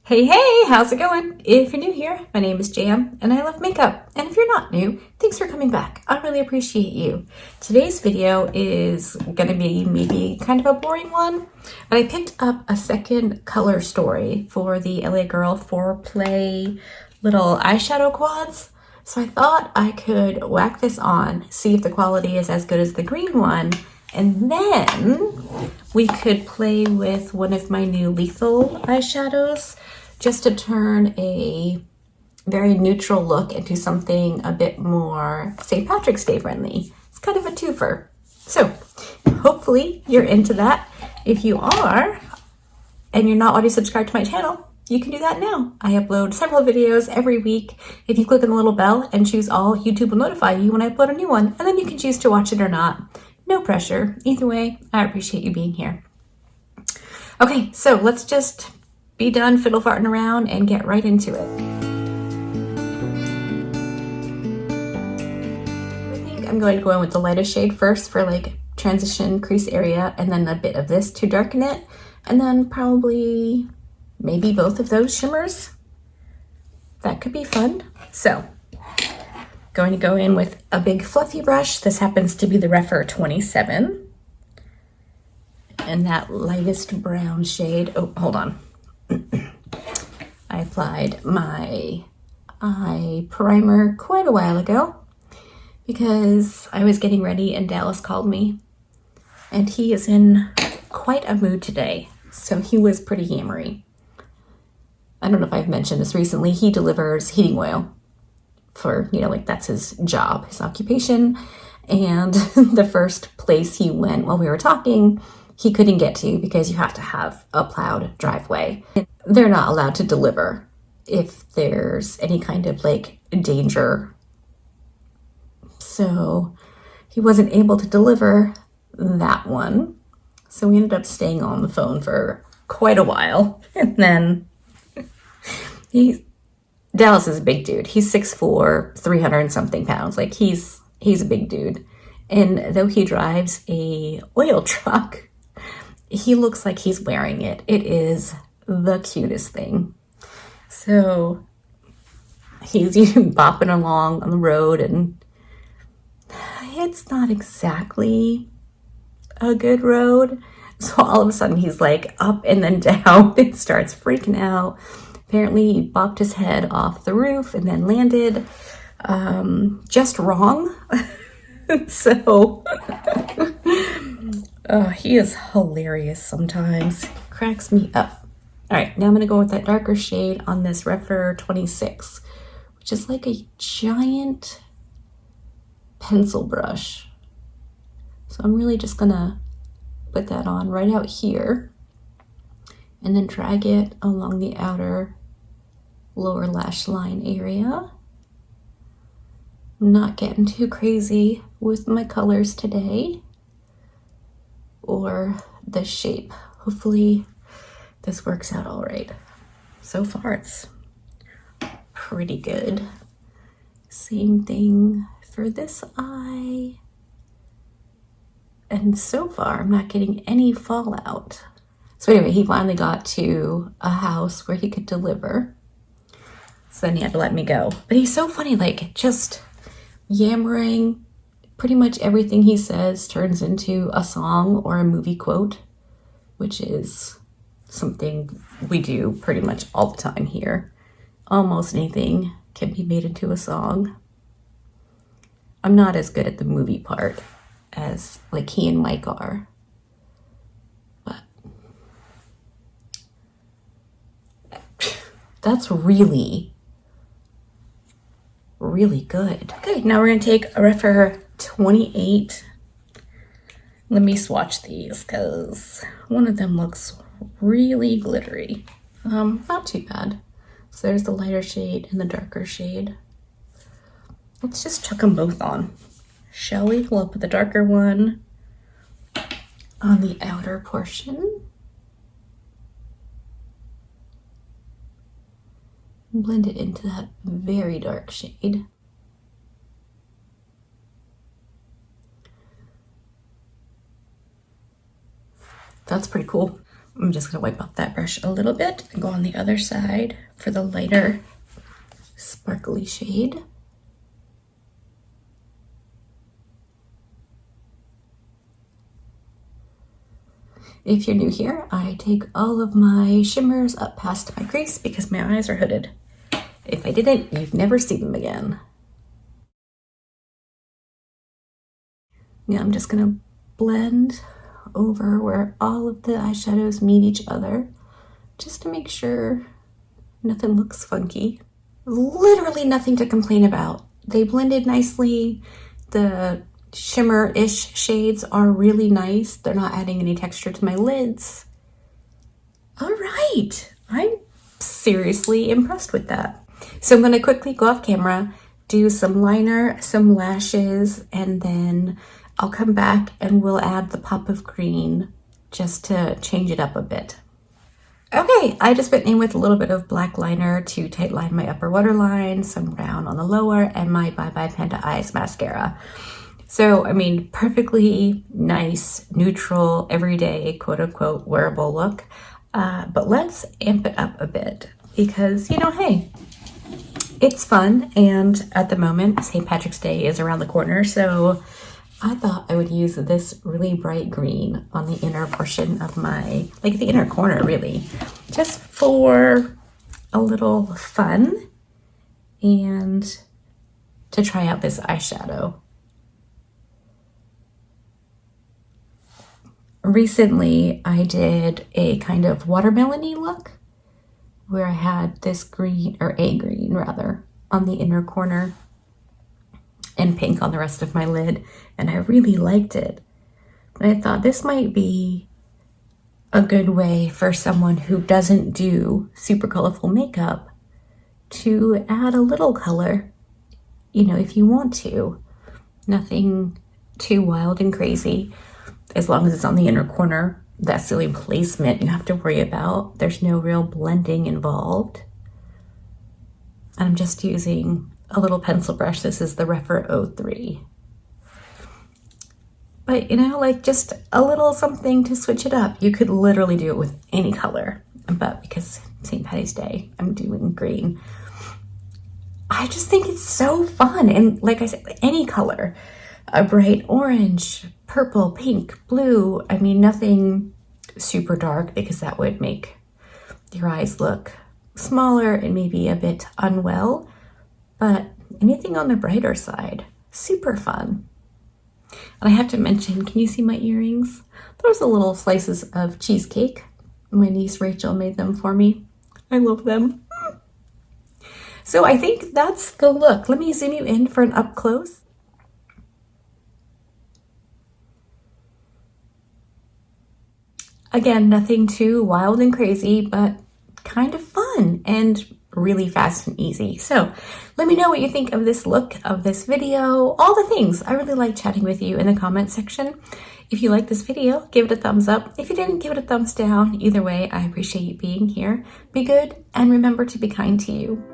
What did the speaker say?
Hey, how's it going? If you're new here, my name is Jam and I love makeup. And if you're not new, thanks for coming back. I really appreciate you. Today's video is going to be maybe kind of a boring one, but I picked up a second color story for the LAGirl 4Play little eyeshadow quads. So I thought I could whack this on, see if the quality is as good as the green one, and then we could play with one of my new lethal eyeshadows just to turn a very neutral look into something a bit more St. Patrick's Day friendly. It's kind of a twofer. So hopefully you're into that. If you are, and you're not already subscribed to my channel, you can do that now. I upload several videos every week. If you click on the little bell and choose all, YouTube will notify you when I upload a new one, and then you can choose to watch it or not. No pressure. Either way, I appreciate you being here. Okay, so let's just be done fiddle farting around and get right into it. I think I'm going to go in with the lightest shade first for like transition crease area, and then a bit of this to darken it, and then probably maybe both of those shimmers. That could be fun. So going to go in with a big fluffy brush. This happens to be the Refer 27. And that lightest brown shade. Oh, hold on. I applied my eye primer quite a while ago because I was getting ready and Dallas called me. And he is in quite a mood today. So he was pretty hammery. I don't know if I've mentioned this recently. He delivers heating oil for, like that's his job, his occupation. And the first place he went while we were talking, he couldn't get to because you have to have a plowed driveway. They're not allowed to deliver if there's any kind of like danger. So he wasn't able to deliver that one. So we ended up staying on the phone for quite a while. And then Dallas is a big dude. He's 6'4", 300 and something pounds. Like he's a big dude. And though he drives a oil truck, he looks like he's wearing it. It is the cutest thing. So he's bopping along on the road, and it's not exactly a good road. So all of a sudden he's like up and then down and starts freaking out. Apparently he bopped his head off the roof and then landed just wrong. So he is hilarious sometimes. Cracks me up. All right, now I'm gonna go with that darker shade on this Refer 26, which is like a giant pencil brush. So I'm really just gonna put that on right out here and then drag it along the outer lower lash line area. I'm not getting too crazy with my colors today or the shape. Hopefully this works out all right. So far it's pretty good. Same thing for this eye. And so far I'm not getting any fallout. So anyway, he finally got to a house where he could deliver. So then he had to let me go. But he's so funny, like just yammering. Pretty much everything he says turns into a song or a movie quote, which is something we do pretty much all the time here. Almost anything can be made into a song. I'm not as good at the movie part as like he and Mike are. But that's really good. Okay, now we're gonna take a Refer 28. Let me swatch these because one of them looks really glittery. Not too bad. So there's the lighter shade and the darker shade. Let's just chuck them both on, shall we? We'll put the darker one on the outer portion. Blend it into that very dark shade. That's pretty cool. I'm just gonna wipe off that brush a little bit and go on the other side for the lighter sparkly shade. If you're new here, I take all of my shimmers up past my crease because my eyes are hooded. If I didn't, you'd never see them again. Now I'm just gonna blend over where all of the eyeshadows meet each other, just to make sure nothing looks funky. Literally nothing to complain about. They blended nicely. The shimmer-ish shades are really nice. They're not adding any texture to my lids. All right, I'm seriously impressed with that. So I'm gonna quickly go off camera, do some liner, some lashes, and then I'll come back and we'll add the pop of green just to change it up a bit. Okay, I just went in with a little bit of black liner to tight line my upper waterline, some brown on the lower, and my Bye Bye Panda Eyes mascara. So, I mean, perfectly nice, neutral, everyday, quote unquote, wearable look. But let's amp it up a bit because, you know, hey, it's fun. And at the moment, St. Patrick's Day is around the corner. So I thought I would use this really bright green on the inner portion of my, like the inner corner really, just for a little fun and to try out this eyeshadow. Recently, I did a kind of watermelon-y look where I had this green, or a green rather, on the inner corner and pink on the rest of my lid, and I really liked it. And I thought this might be a good way for someone who doesn't do super colorful makeup to add a little color, you know, if you want to. Nothing too wild and crazy. As long as it's on the inner corner, that's the only placement you have to worry about. There's no real blending involved. I'm just using a little pencil brush. This is the Refer 03. But, you know, like just a little something to switch it up. You could literally do it with any color. But because St. Patty's Day, I'm doing green. I just think it's so fun. And like I said, any color. A bright orange, purple, pink, blue. I mean, nothing super dark because that would make your eyes look smaller and maybe a bit unwell. But anything on the brighter side, super fun. And I have to mention, can you see my earrings? Those are little slices of cheesecake. My niece Rachel made them for me. I love them. So I think that's the look. Let me zoom you in for an up close. Again, nothing too wild and crazy, but kind of fun and really fast and easy. So let me know what you think of this look, of this video, all the things. I really like chatting with you in the comment section. If you like this video, give it a thumbs up. If you didn't, give it a thumbs down. Either way, I appreciate you being here. Be good and remember to be kind to you.